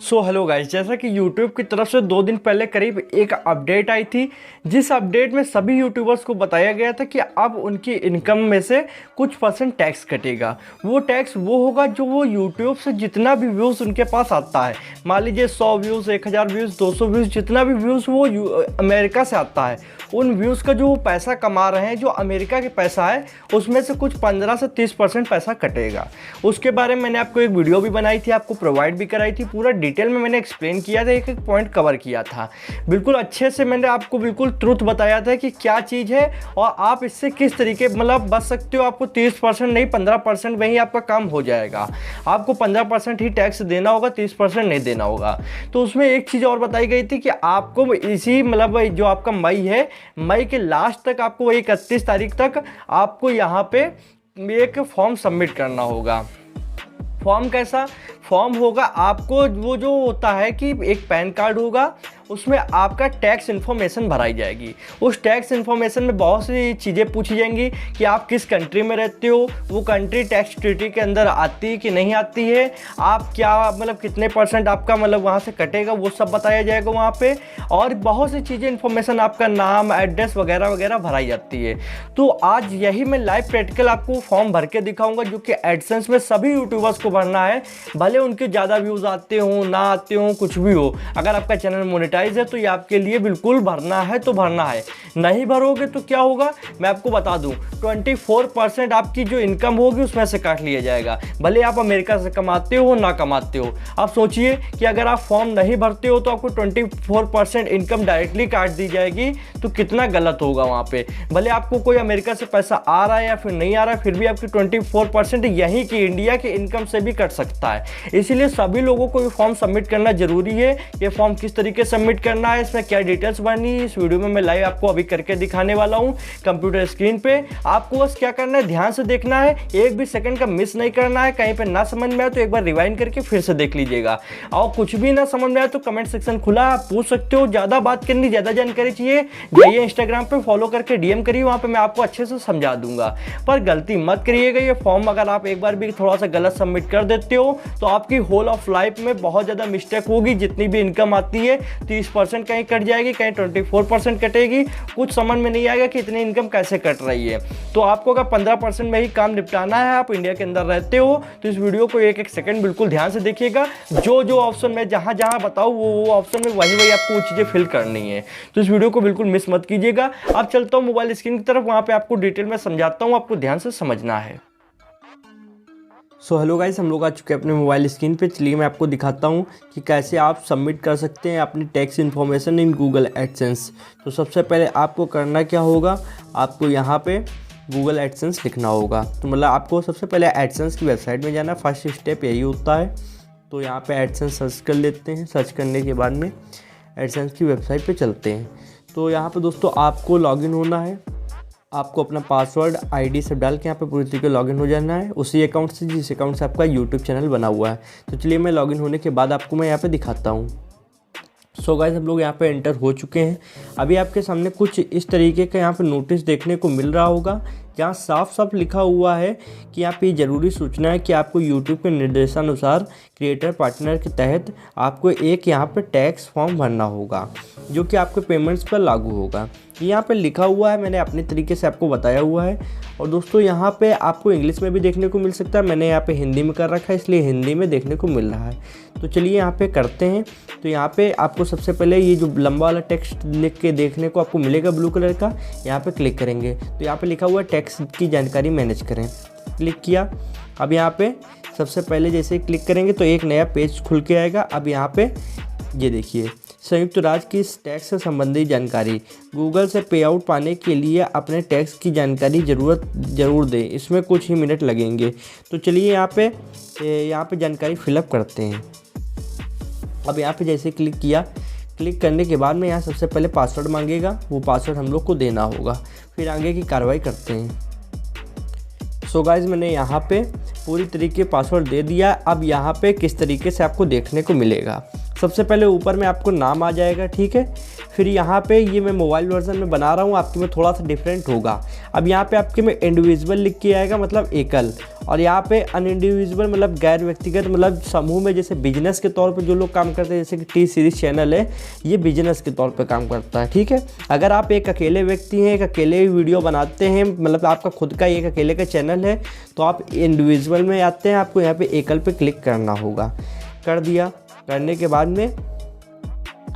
Hello guys, जैसा कि YouTube की तरफ से 2 दिन पहले करीब एक अपडेट आई थी, जिस अपडेट में सभी यूट्यूबर्स को बताया गया था कि अब उनकी इनकम में से कुछ परसेंट टैक्स कटेगा। वो टैक्स वो होगा जो वो YouTube से जितना भी व्यूज़ उनके पास आता है, मान लीजिए 100 व्यूज़, 1000 व्यूज़, 200 व्यूज़, जितना भी व्यूज़ वो अमेरिका से आता है, उन व्यूज़ का जो वो पैसा कमा रहे हैं, जो अमेरिका के पैसा है, उसमें से कुछ 15 से 30% पैसा कटेगा। उसके बारे में मैंने आपको एक वीडियो भी बनाई थी, आपको प्रोवाइड भी कराई थी, पूरा डिटेल में मैंने एक्सप्लेन किया था, एक एक पॉइंट कवर किया था, बिल्कुल अच्छे से मैंने आपको बिल्कुल ट्रुथ बताया था कि क्या चीज़ है और आप इससे किस तरीके मतलब बच सकते हो। आपको 30% नहीं 15% में ही आपका काम हो जाएगा। आपको 15% ही टैक्स देना होगा, 30% नहीं देना होगा। तो उसमें एक चीज़ और बताई गई थी कि आपको इसी मतलब जो आपका मई है, मई के लास्ट तक आपको वही 31 तारीख तक आपको यहाँ पे एक फॉर्म सबमिट करना होगा। फॉर्म कैसा फॉर्म होगा? आपको वो जो होता है कि एक पैन कार्ड होगा, उसमें आपका टैक्स इन्फॉर्मेशन भराई जाएगी। उस टैक्स इन्फॉर्मेशन में बहुत सी चीज़ें पूछी जाएंगी कि आप किस कंट्री में रहते हो, वो कंट्री टैक्स ट्रीटी के अंदर आती है कि नहीं आती है, आप क्या मतलब कितने % आपका मतलब वहाँ से कटेगा, वो सब बताया जाएगा वहाँ पे। और बहुत सी चीज़ें इन्फॉर्मेशन, आपका नाम, एड्रेस वगैरह वगैरह भराई जाती है। तो आज यही मैं लाइव प्रैक्टिकल आपको फॉर्म भर के दिखाऊँगा, जो कि एडसेंस में सभी यूट्यूबर्स को भरना है, भले उनके ज़्यादा व्यूज़ आते हों ना आते हों, कुछ भी हो। अगर आपका चैनल मोनेटाइज है तो ये आपके लिए बिल्कुल भरना है तो भरना है। नहीं भरोगे तो क्या होगा मैं आपको बता दूं, 24% आपकी जो इनकम होगी उसमें से काट लिया जाएगा, भले आप अमेरिका से कमाते हो ना कमाते हो। आप सोचिए कि अगर आप फॉर्म नहीं भरते हो तो आपको 24% इनकम डायरेक्टली काट दी जाएगी, तो कितना गलत होगा वहाँ पे। भले आपको कोई अमेरिका से पैसा आ रहा है या फिर नहीं आ रहा है, फिर भी आपकी 24% यहीं की इंडिया की इनकम से भी कट सकता है। इसीलिए सभी लोगों को ये फॉर्म सबमिट करना जरूरी है। ये फॉर्म किस तरीके से सबमिट करना है, इसमें क्या डिटेल्स भरनी है, इस वीडियो में मैं लाइव आपको अभी करके दिखाने वाला हूं कंप्यूटर स्क्रीन पे। आपको बस क्या करना है, ध्यान से देखना है, एक भी सेकंड का मिस नहीं करना है। कहीं पे ना समझ में आए तो एक बार रिवाइंड करके फिर से देख लीजिएगा, और कुछ भी ना समझ में आए तो कमेंट सेक्शन खुला है, आप पूछ सकते हो। ज़्यादा बात करनी, ज़्यादा जानकारी चाहिए, जाइए इंस्टाग्राम पर फॉलो करके DM करिए, वहाँ पर मैं आपको अच्छे से समझा दूंगा। पर गलती मत करिएगा, ये फॉर्म अगर आप एक बार भी थोड़ा सा गलत सबमिट कर देते हो तो आपकी होल ऑफ लाइफ में बहुत ज़्यादा मिस्टेक होगी। जितनी भी इनकम आती है 30% कहीं कट जाएगी, कहीं 24% कटेगी, कुछ समझ में नहीं आएगा कि इतनी इनकम कैसे कट रही है। तो आपको अगर 15% में ही काम निपटाना है, आप इंडिया के अंदर रहते हो, तो इस वीडियो को एक एक सेकंड बिल्कुल ध्यान से देखिएगा। जो ऑप्शन मैं जहाँ जहाँ बताऊँ वो ऑप्शन में वही आपको वो चीज़ें फिल करनी है। तो इस वीडियो को बिल्कुल मिस मत कीजिएगा। अब चलता हूँ मोबाइल स्क्रीन की तरफ, वहाँ पर आपको डिटेल में समझाता हूँ, आपको ध्यान से समझना है। हेलो गाइस, हम लोग आ चुके हैं अपने मोबाइल स्क्रीन पे। चलिए मैं आपको दिखाता हूँ कि कैसे आप सबमिट कर सकते हैं अपनी tax information in Google AdSense. तो सबसे पहले आपको करना क्या होगा, आपको यहाँ पे गूगल एडसेंस लिखना होगा। तो मतलब आपको सबसे पहले एडसेंस की वेबसाइट में जाना, फर्स्ट स्टेप यही होता है। तो यहाँ पर एडसेंस सर्च कर लेते हैं। सर्च करने के बाद में एडसेंस की वेबसाइट पर चलते हैं। तो यहाँ पर दोस्तों आपको लॉगिन होना है, आपको अपना पासवर्ड ID सब डाल के यहाँ पे पूरी तरीके लॉगिन हो जाना है, उसी अकाउंट से जिस अकाउंट से आपका YouTube चैनल बना हुआ है। तो चलिए मैं लॉगिन होने के बाद आपको मैं यहाँ पे दिखाता हूँ। सो गाइस, हम लोग यहाँ पे एंटर हो चुके हैं। अभी आपके सामने कुछ इस तरीके का यहाँ पे नोटिस देखने को मिल रहा होगा, जहाँ साफ साफ लिखा हुआ है कि यहाँ पे ये ज़रूरी सूचना है कि आपको YouTube के निर्देशानुसार क्रिएटर पार्टनर के तहत आपको एक यहाँ पे टैक्स फॉर्म भरना होगा, जो कि आपके पेमेंट्स पर लागू होगा। यहाँ पे लिखा हुआ है, मैंने अपने तरीके से आपको बताया हुआ है। और दोस्तों यहाँ पे आपको इंग्लिश में भी देखने को मिल सकता है, मैंने यहाँ पे हिंदी में कर रखा है, इसलिए हिंदी में देखने को मिल रहा है। तो चलिए यहाँ पे करते हैं। तो यहाँ पे आपको सबसे पहले ये जो लंबा वाला टेक्स्ट लिख के देखने को आपको मिलेगा ब्लू कलर का, यहाँ पे क्लिक करेंगे तो यहाँ पे लिखा हुआ है टैक्स की जानकारी मैनेज करें। क्लिक किया। अब यहाँ पे सबसे पहले जैसे ही क्लिक करेंगे तो एक नया पेज खुल के आएगा। अब यहाँ पे ये देखिए, संयुक्त राज्य की टैक्स से संबंधित जानकारी, गूगल से पे आउट पाने के लिए अपने टैक्स की जानकारी ज़रूर दें, इसमें कुछ ही मिनट लगेंगे। तो चलिए यहाँ पे जानकारी फिलअप करते हैं। अब यहाँ पे जैसे क्लिक किया, क्लिक करने के बाद में यहाँ सबसे पहले पासवर्ड मांगेगा, वो पासवर्ड हम लोग को देना होगा। फिर आगे की कार्रवाई करते हैं। सो गाइस, मैंने यहाँ पे पूरी तरीके पासवर्ड दे दिया। अब यहाँ पे किस तरीके से आपको देखने को मिलेगा, सबसे पहले ऊपर में आपको नाम आ जाएगा, ठीक है। फिर यहाँ पे ये मैं मोबाइल वर्जन में बना रहा हूँ, आपके में थोड़ा सा डिफरेंट होगा। अब यहाँ पे आपके में इंडिविजुअल लिख के आएगा, मतलब एकल, और यहाँ पे अनइंडिविजुअल मतलब गैर व्यक्तिगत, मतलब समूह में जैसे बिजनेस के तौर पे जो लोग काम करते हैं, जैसे कि टी सीरीज चैनल है, ये बिजनेस के तौर पे काम करता है, ठीक है। अगर आप एक अकेले व्यक्ति हैं, एक अकेले वीडियो बनाते हैं, मतलब आपका खुद का एक अकेले का चैनल है, तो आप इंडिविजुअल में आते हैं, आपको यहाँ पे एकल पे क्लिक करना होगा। कर दिया, करने के बाद में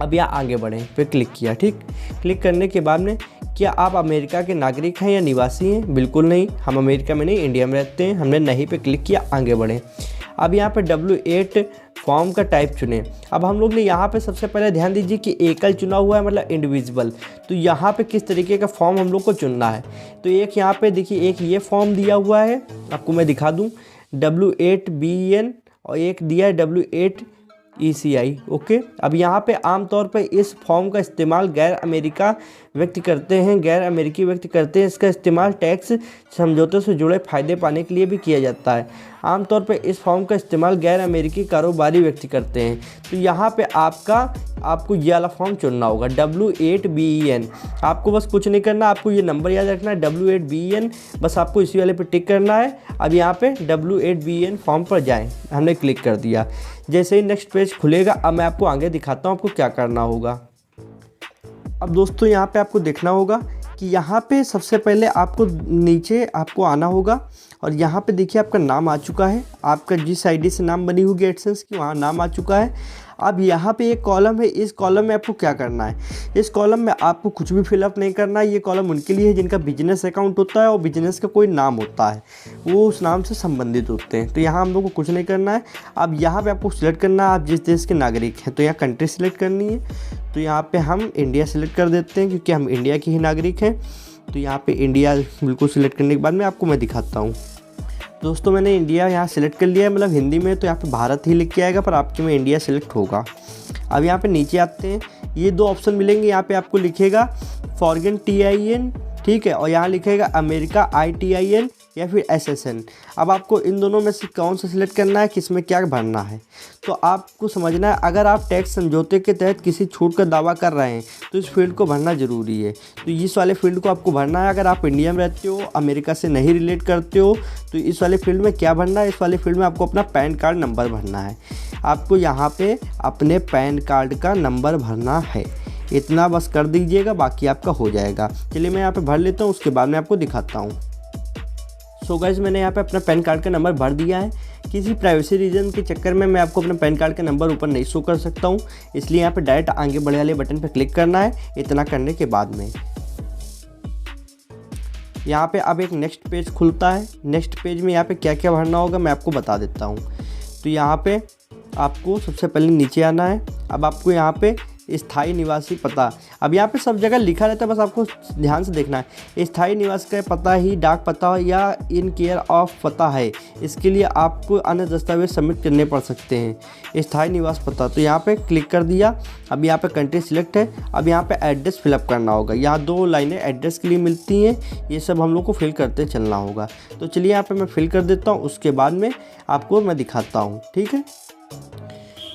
अब यहाँ आगे बढ़ें पे क्लिक किया, ठीक। क्लिक करने के बाद में क्या आप अमेरिका के नागरिक हैं या निवासी हैं? बिल्कुल नहीं, हम अमेरिका में नहीं, इंडिया में रहते हैं। हमने नहीं पे क्लिक किया, आगे बढ़ें। अब यहाँ पे W8 फॉर्म का टाइप चुनें। अब हम लोग ने यहाँ पे सबसे पहले ध्यान दीजिए कि एकल चुना हुआ है, मतलब इंडिविजुअल। तो यहाँ पे किस तरीके का फॉर्म हम लोग को चुनना है, तो एक यहाँ पे देखिए, एक ये फॉर्म दिया हुआ है, आपको मैं दिखा दूँ, W8BN, और एक दिया है W8ECI, ओके। अब यहाँ पे आमतौर पे इस फॉर्म का इस्तेमाल गैर अमेरिकी व्यक्ति करते हैं। इसका इस्तेमाल टैक्स समझौते से जुड़े फ़ायदे पाने के लिए भी किया जाता है। आमतौर पे इस फॉर्म का इस्तेमाल गैर अमेरिकी कारोबारी व्यक्ति करते हैं। तो यहाँ पे आपको ये वाला फॉर्म चुनना होगा, W8BN। आपको बस कुछ नहीं करना, आपको ये नंबर याद रखना है, W8BN, बस आपको इसी वाले पे टिक करना है। अब यहाँ पे W8BN फॉर्म पर जाएं, हमने क्लिक कर दिया। जैसे ही नेक्स्ट पेज खुलेगा, अब मैं आपको आगे दिखाता हूँ आपको क्या करना होगा। अब दोस्तों यहाँ पे आपको देखना होगा कि यहाँ पे सबसे पहले आपको नीचे आपको आना होगा, और यहाँ पे देखिए आपका नाम आ चुका है, आपका जिस आईडी से नाम बनी होगी एडसेंस की, वहाँ नाम आ चुका है। अब यहाँ पे एक कॉलम है, इस कॉलम में आपको क्या करना है, इस कॉलम में आपको कुछ भी फिलअप नहीं करना है। ये कॉलम उनके लिए है जिनका बिजनेस अकाउंट होता है और बिजनेस का कोई नाम होता है, वो उस नाम से संबंधित होते हैं। तो यहाँ हम लोग को कुछ नहीं करना है। अब यहाँ पे आपको सिलेक्ट करना है आप जिस देश के नागरिक हैं, तो यहाँ कंट्री सिलेक्ट करनी है। तो यहाँ पे हम इंडिया सिलेक्ट कर देते हैं, क्योंकि हम इंडिया के ही नागरिक हैं। तो यहाँ पे इंडिया बिल्कुल सिलेक्ट करने के बाद में आपको मैं दिखाता हूँ। दोस्तों मैंने इंडिया यहाँ सिलेक्ट कर लिया है, मतलब हिंदी में तो यहाँ पे भारत ही लिख के आएगा, पर आपके में इंडिया सिलेक्ट होगा। अब यहाँ पे नीचे आते हैं, ये दो ऑप्शन मिलेंगे, यहाँ पे आपको लिखेगा फॉरेन TIN, ठीक है, और यहाँ लिखेगा अमेरिका ITIN या फिर SSN। अब आपको इन दोनों में से कौन सा सिलेक्ट करना है, किस में क्या भरना है, तो आपको समझना है। अगर आप टैक्स समझौते के तहत किसी छूट का दावा कर रहे हैं, तो इस फील्ड को भरना ज़रूरी है। तो इस वाले फील्ड को आपको भरना है। अगर आप इंडिया में रहते हो, अमेरिका से नहीं रिलेट करते हो, तो इस वाले फील्ड में क्या भरना है, इस वाले फील्ड में आपको अपना पैन कार्ड नंबर भरना है। आपको यहाँ पे अपने पैन कार्ड का नंबर भरना है, इतना बस कर दीजिएगा, बाकी आपका हो जाएगा। चलिए मैं यहाँ पे भर लेता हूँ, उसके बाद मैं आपको दिखाता हूँ। सो गाइस मैंने यहाँ पे अपना पैन कार्ड का नंबर भर दिया है। किसी प्राइवेसी रीजन के चक्कर में मैं आपको अपने पैन कार्ड का नंबर ऊपर नहीं शो कर सकता हूँ, इसलिए यहाँ पे डायरेक्ट आगे बढ़े वाले बटन पे क्लिक करना है। इतना करने के बाद में यहाँ पे अब एक नेक्स्ट पेज खुलता है। नेक्स्ट पेज में यहाँ पे क्या क्या भरना होगा मैं आपको बता देता हूँ। तो यहाँ पे आपको सबसे पहले नीचे आना है। अब आपको यहाँ पे स्थायी निवासी पता, अब यहाँ पे सब जगह लिखा रहता है, बस आपको ध्यान से देखना है। स्थायी निवास का पता ही डाक पता या इन केयर ऑफ पता है, इसके लिए आपको अन्य दस्तावेज सबमिट करने पड़ सकते हैं। स्थायी निवास पता, तो यहाँ पे क्लिक कर दिया। अब यहाँ पे कंट्री सिलेक्ट है। अब यहाँ पे एड्रेस फिलअप करना होगा। यहाँ 2 लाइनें एड्रेस के लिए मिलती हैं, ये सब हम लोग को फिल करते चलना होगा। तो चलिए यहाँ पे मैं फिल कर देता हूँ, उसके बाद में आपको मैं दिखाता हूँ, ठीक है।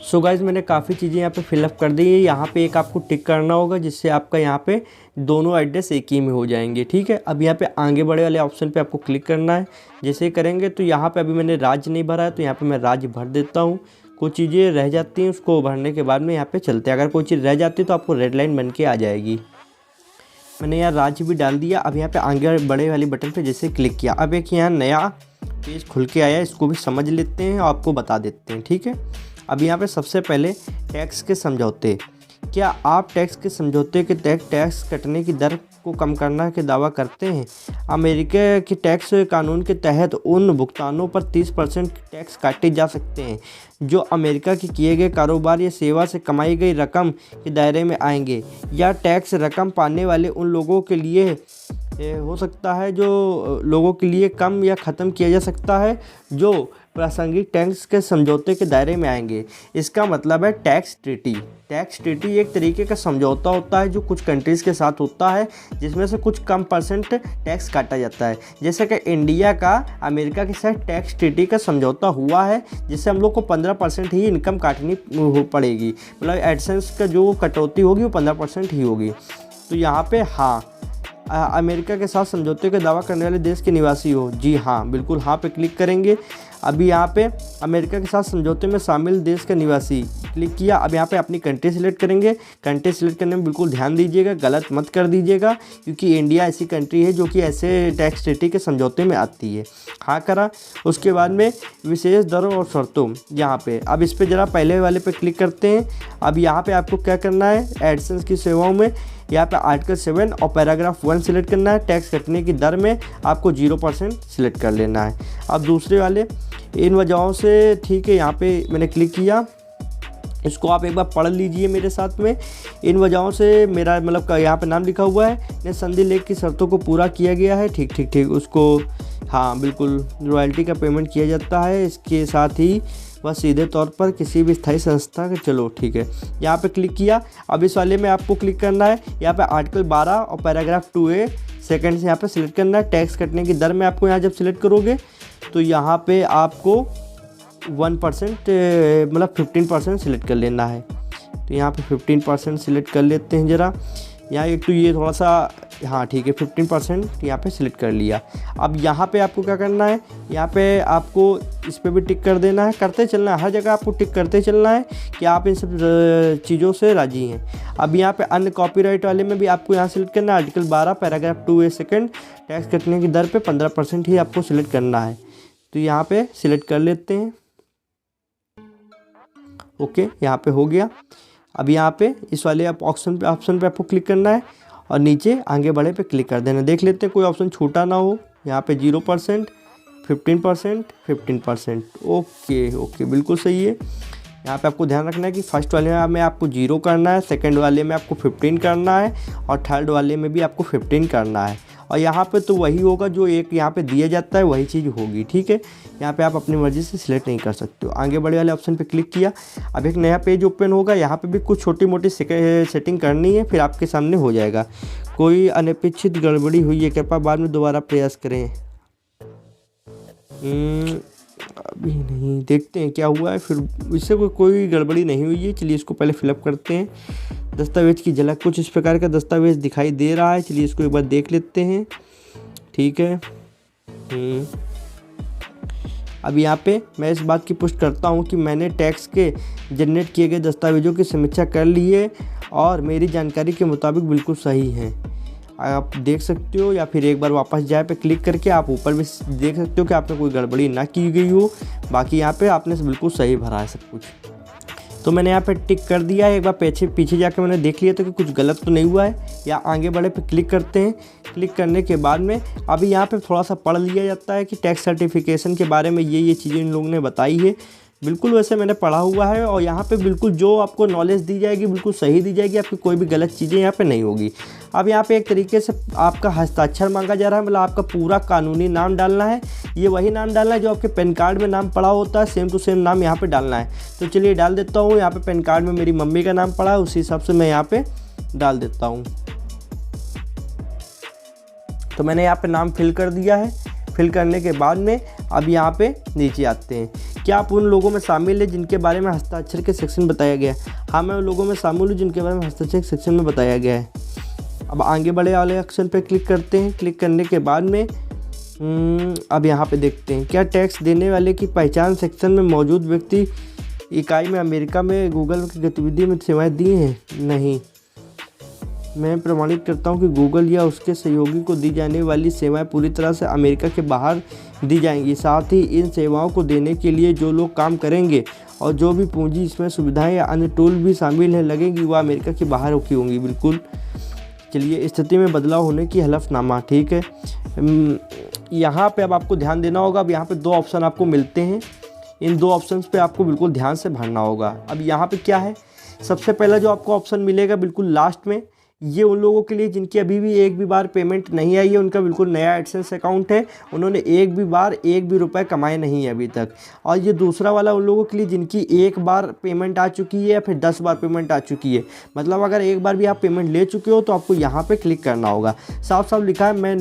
सो गाइज़ मैंने काफ़ी चीज़ें यहाँ पे फिलअप कर दी है। यहाँ पे एक आपको टिक करना होगा, जिससे आपका यहाँ पे दोनों एड्रेस एक ही में हो जाएंगे, ठीक है। अब यहाँ पे आगे बढ़े वाले ऑप्शन पे आपको क्लिक करना है। जैसे करेंगे तो यहाँ पे अभी मैंने राज्य नहीं भरा है, तो यहाँ पे मैं राज्य भर देता हूँ। कुछ चीज़ें रह जाती हैं, उसको भरने के बाद में यहाँ पे चलते हैं। अगर कोई चीज़ रह जाती है तो आपको रेड लाइन बन के आ जाएगी। मैंने यहाँ राज्य भी डाल दिया। अब यहाँ पे आगे बढ़े वाले बटन पे जैसे क्लिक किया, अब एक यहाँ नया पेज खुल के आया, इसको भी समझ लेते हैं और आपको बता देते हैं, ठीक है। अब यहाँ पे सबसे पहले टैक्स के समझौते। क्या आप टैक्स के समझौते के तहत टैक्स कटने की दर को कम करना के दावा करते हैं? अमेरिका के टैक्स कानून के तहत उन भुगतानों पर 30% टैक्स काटे जा सकते हैं जो अमेरिका के किए गए कारोबार या सेवा से कमाई गई रकम के दायरे में आएंगे, या टैक्स रकम पाने वाले उन लोगों के लिए हो सकता है जो लोगों के लिए कम या ख़त्म किया जा सकता है जो प्रासंगिक टैक्स के समझौते के दायरे में आएंगे। इसका मतलब है टैक्स ट्रीटी। टैक्स ट्रीटी एक तरीके का समझौता होता है जो कुछ कंट्रीज़ के साथ होता है, जिसमें से कुछ कम परसेंट टैक्स काटा जाता है। जैसे कि इंडिया का अमेरिका के साथ टैक्स ट्रीटी का समझौता हुआ है, जिससे हम लोग को 15% ही इनकम काटनी पड़ेगी, मतलब एडसेंस का जो कटौती होगी वो 15% ही होगी। तो यहाँ पे हाँ, अमेरिका के साथ समझौते का दावा करने वाले देश के निवासी हो, जी हाँ, बिल्कुल हाँ पे क्लिक करेंगे। अभी यहाँ पे अमेरिका के साथ समझौते में शामिल देश का निवासी क्लिक किया। अब यहाँ पे अपनी कंट्री सेलेक्ट करेंगे। कंट्री सेलेक्ट करने में बिल्कुल ध्यान दीजिएगा, गलत मत कर दीजिएगा, क्योंकि इंडिया ऐसी कंट्री है जो कि ऐसे टैक्स ट्रीटी के समझौते में आती है। हाँ करा। उसके बाद में विशेष दरों और शर्तों, यहाँ पे अब इस पर ज़रा पहले वाले पे क्लिक करते हैं। अब यहाँ पे आपको क्या करना है, एडसेंस की सेवाओं में यहाँ पे आर्टिकल 7 और पैराग्राफ 1 सिलेक्ट करना है। टैक्स कटने की दर में आपको 0% सिलेक्ट कर लेना है। अब दूसरे वाले इन वजहों से, ठीक है, यहाँ पे मैंने क्लिक किया। इसको आप एक बार पढ़ लीजिए मेरे साथ में। इन वजहों से मेरा मतलब यहाँ पे नाम लिखा हुआ है, ने संधि लेख की शर्तों को पूरा किया गया है। ठीक ठीक ठीक, उसको हाँ बिल्कुल रॉयल्टी का पेमेंट किया जाता है। इसके साथ ही वह सीधे तौर पर किसी भी स्थायी संस्था के, चलो ठीक है, यहाँ पे क्लिक किया। अब इस वाले में आपको क्लिक करना है, यहाँ पे आर्टिकल 12 और पैराग्राफ 2A सेकंड से यहाँ पे सिलेक्ट करना है। टैक्स कटने की दर में आपको यहाँ जब सिलेक्ट करोगे तो यहाँ पे आपको 1% मतलब 15% सिलेक्ट कर लेना है। तो यहाँ पे 15% सिलेक्ट कर लेते हैं ज़रा। यहाँ एक तो ये थोड़ा सा, हाँ ठीक है, 15% यहाँ पे सिलेक्ट कर लिया। अब यहाँ पे आपको क्या करना है, यहाँ पे आपको इस पे भी टिक कर देना है, करते चलना है, हर जगह आपको टिक करते चलना है कि आप इन सब चीज़ों से राज़ी हैं। अब यहाँ पे अन्य कॉपीराइट वाले में भी आपको यहाँ सिलेक्ट करना है, article 12 paragraph 2A second, tax कटने की दर पे 15% ही आपको सिलेक्ट करना है। तो यहाँ पे सिलेक्ट कर लेते हैं। ओके, यहाँ पे हो गया। अब यहाँ पे इस वाले ऑप्शन पे आपको क्लिक करना है और नीचे आगे बढ़े पे क्लिक कर देना। देख लेते हैं कोई ऑप्शन छूटा ना हो। यहाँ पे 0%, 15%, 15%। ओके ओके, बिल्कुल सही है। यहाँ पे आपको ध्यान रखना है कि फर्स्ट वाले में आपको 0 करना है, सेकंड वाले में आपको 15 करना है और थर्ड वाले में भी आपको 15 करना है। और यहाँ पे तो वही होगा जो एक यहाँ पे दिया जाता है, वही चीज़ होगी। ठीक है, यहाँ पे आप अपनी मर्ज़ी से सिलेक्ट नहीं कर सकते हो। आगे बढ़े वाले ऑप्शन पे क्लिक किया। अब एक नया पेज ओपन होगा। यहाँ पे भी कुछ छोटी मोटी सेटिंग करनी है, फिर आपके सामने हो जाएगा। कोई अनपेक्षित गड़बड़ी हुई है, कृपया बाद में दोबारा प्रयास करें। अभी नहीं, देखते हैं क्या हुआ है। फिर इससे कोई गड़बड़ी नहीं हुई है। चलिए इसको पहले फिलअप करते हैं। दस्तावेज की झलक, कुछ इस प्रकार का दस्तावेज दिखाई दे रहा है। चलिए इसको एक बार देख लेते हैं। ठीक है। अब यहाँ पे मैं इस बात की पुष्टि करता हूँ कि मैंने टैक्स के जनरेट किए गए दस्तावेजों की समीक्षा कर ली है और मेरी जानकारी के मुताबिक बिल्कुल सही है। आप देख सकते हो, या फिर एक बार वापस जाए पे क्लिक करके आप ऊपर भी देख सकते हो कि आपने कोई गड़बड़ी ना की गई हो। बाकी यहाँ पे आपने बिल्कुल सही भरा है सब कुछ। तो मैंने यहाँ पे टिक कर दिया है। एक बार पीछे जाके मैंने देख लिया था कि कुछ गलत तो नहीं हुआ है। या आगे बढ़े पे क्लिक करते हैं। क्लिक करने के बाद में अभी यहाँ पे थोड़ा सा पढ़ लिया जाता है कि टैक्स सर्टिफिकेशन के बारे में ये चीज़ें इन लोगों ने बताई है। बिल्कुल वैसे मैंने पढ़ा हुआ है और यहाँ पे बिल्कुल जो आपको नॉलेज दी जाएगी बिल्कुल सही दी जाएगी। आपकी कोई भी गलत चीज़ें यहाँ पे नहीं होगी। अब यहाँ पे एक तरीके से आपका हस्ताक्षर मांगा जा रहा है, मतलब आपका पूरा कानूनी नाम डालना है। ये वही नाम डालना है जो आपके पैन कार्ड में नाम पड़ा होता है, सेम टू सेम नाम यहाँ पे डालना है। तो चलिए डाल देता हूँ। यहाँ पे पैन कार्ड में मेरी मम्मी का नाम पड़ा है, उसी हिसाब से मैं यहाँ पे डाल देता हूँ। तो मैंने यहाँ पे नाम फिल कर दिया है। फिल करने के बाद में अब यहाँ पे नीचे आते हैं। क्या आप उन लोगों में शामिल है जिनके बारे में हस्ताक्षर के सेक्शन बताया गया है? हाँ, मैं उन लोगों में शामिल हूँ जिनके बारे में हस्ताक्षर के सेक्शन में बताया गया है। अब आगे बढ़े वाले ऑप्शन पे क्लिक करते हैं। क्लिक करने के बाद में अब यहाँ पे देखते हैं, क्या टैक्स देने वाले की पहचान सेक्शन में मौजूद व्यक्ति इकाई में अमेरिका में गूगल की गतिविधि में सेवाएं दी हैं? नहीं। मैं प्रमाणित करता हूं कि गूगल या उसके सहयोगी को दी जाने वाली सेवाएं पूरी तरह से अमेरिका के बाहर दी जाएंगी। साथ ही इन सेवाओं को देने के लिए जो लोग काम करेंगे और जो भी पूंजी इसमें सुविधाएं या अन्य टूल भी शामिल हैं लगेंगी, वह अमेरिका के बाहर की होंगी। बिल्कुल। चलिए, स्थिति में बदलाव होने की हलफनामा। ठीक है। यहाँ पे अब आपको ध्यान देना होगा। अब यहाँ पे 2 ऑप्शन आपको मिलते हैं। इन 2 ऑप्शंस पे आपको बिल्कुल ध्यान से भरना होगा। अब यहाँ पे क्या है, सबसे पहला जो आपको ऑप्शन मिलेगा बिल्कुल लास्ट में, ये उन लोगों के लिए जिनकी अभी भी एक भी बार पेमेंट नहीं आई है, उनका बिल्कुल नया एडसेंस अकाउंट है, उन्होंने एक भी रुपए कमाए नहीं है अभी तक। और ये दूसरा वाला उन लोगों के लिए जिनकी एक बार पेमेंट आ चुकी है या फिर 10 बार पेमेंट आ चुकी है। मतलब अगर एक बार भी आप पेमेंट ले चुके हो तो आपको यहाँ पे क्लिक करना होगा। साफ साफ लिखा है मैं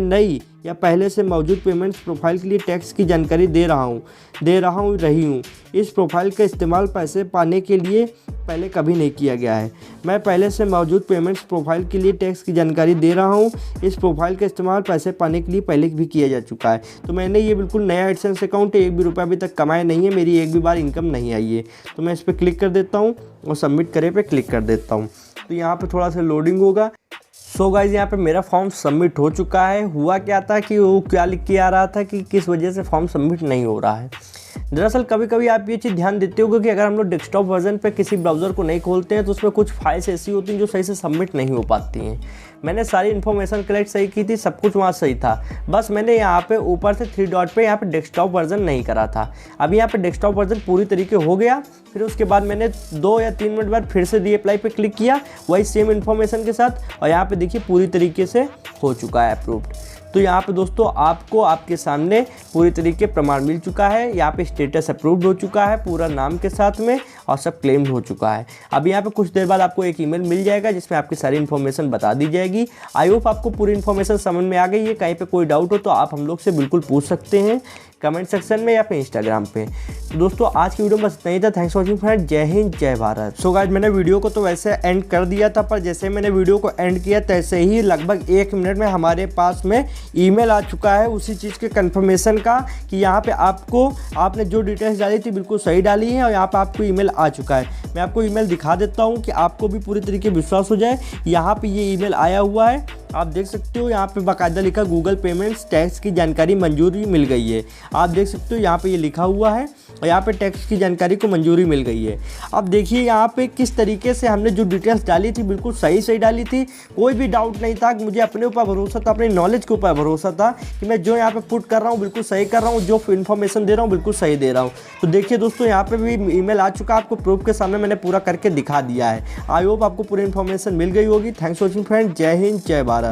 नई या पहले से मौजूद पेमेंट्स प्रोफाइल के लिए टैक्स की जानकारी दे रही हूँ। इस प्रोफाइल का इस्तेमाल पैसे पाने के लिए पहले कभी नहीं किया गया है। मैं पहले से मौजूद पेमेंट्स प्रोफाइल के लिए टैक्स की जानकारी दे रहा हूँ। इस प्रोफाइल का इस्तेमाल पैसे पाने के लिए पहले भी किया जा चुका है। तो मैंने ये बिल्कुल नया एडसेंस अकाउंट है, एक भी रुपया अभी तक कमाया नहीं है, मेरी एक भी बार इनकम नहीं आई है। तो मैं इस पर क्लिक कर देता हूँ और सबमिट करे पे क्लिक कर देता हूँ। तो यहाँ पर थोड़ा सा लोडिंग होगा। सो गाइज यहाँ पे मेरा फॉर्म सबमिट हो चुका है। हुआ क्या था कि वो क्या लिख के आ रहा था कि किस वजह से फॉर्म सबमिट नहीं हो रहा है। दरअसल कभी कभी आप ये चीज़ ध्यान देते हो कि अगर हम लोग डेस्कटॉप वर्जन पे किसी ब्राउज़र को नहीं खोलते हैं तो उसमें कुछ फाइल्स ऐसी होती हैं जो सही से सबमिट नहीं हो पाती हैं। मैंने सारी इन्फॉर्मेशन कलेक्ट सही की थी, सब कुछ वहाँ सही था, बस मैंने यहाँ पे ऊपर से 3 डॉट पे यहाँ पे डेस्कटॉप वर्जन नहीं करा था। अभी यहाँ पे डेस्कटॉप वर्जन पूरी तरीके हो गया। फिर उसके बाद मैंने 2 या 3 मिनट बाद फिर से रीअप्लाई पे क्लिक किया वही सेम इन्फॉर्मेशन के साथ, और यहाँ पे देखिए पूरी तरीके से हो चुका है अप्रूव्ड। तो यहाँ पे दोस्तों आपको आपके सामने पूरी तरीके प्रमाण मिल चुका है। यहाँ पे स्टेटस अप्रूव्ड हो चुका है पूरा नाम के साथ में, और सब क्लेम्ड हो चुका है। अब यहाँ पे कुछ देर बाद आपको एक ईमेल मिल जाएगा जिसमें आपकी सारी इन्फॉर्मेशन बता दी जाएगी। आई होप आपको पूरी इन्फॉर्मेशन समझ में आ गई है। कहीं पे कोई डाउट हो तो आप हम लोग से बिल्कुल पूछ सकते हैं कमेंट सेक्शन में या फिर इंस्टाग्राम पे। तो दोस्तों आज की वीडियो में बस इतना ही था। Thanks for watching friend. जय हिंद जय भारत। सो गाइस मैंने वीडियो को तो वैसे एंड कर दिया था, पर जैसे मैंने वीडियो को एंड किया तैसे ही लगभग 1 मिनट में हमारे पास में ईमेल आ चुका है उसी चीज़ के कंफर्मेशन का कि यहाँ पे आपने जो डिटेल्स डाली थी बिल्कुल सही डाली है, और यहाँ पे आपको ईमेल आ चुका है। मैं आपको ईमेल दिखा देता हूँ कि आपको भी पूरी तरीके विश्वास हो जाए। यहाँ पे ये ईमेल आया हुआ है, आप देख सकते हो। यहाँ पे बाकायदा लिखा गूगल पेमेंट्स टैक्स की जानकारी मंजूरी मिल गई है। आप देख सकते हो यहाँ पे ये लिखा हुआ है, और यहाँ पे टैक्स की जानकारी को मंजूरी मिल गई है। अब देखिए यहाँ पे किस तरीके से हमने जो डिटेल्स डाली थी बिल्कुल सही डाली थी। कोई भी डाउट नहीं था। मुझे अपने ऊपर भरोसा था, अपनी नॉलेज के ऊपर भरोसा था कि मैं जो यहाँ पे पुट कर रहा हूँ बिल्कुल सही कर रहा हूँ, जो इन्फॉर्मेशन दे रहा हूँ बिल्कुल सही दे रहा हूँ। तो देखिए दोस्तों यहाँ पे भी ईमेल आ चुका है, आपको प्रूफ के सामने मैंने पूरा करके दिखा दिया है। आई होप आपको पूरी इन्फॉर्मेशन मिल गई होगी। Thanks for watching friend. जय हिंद जय भारत।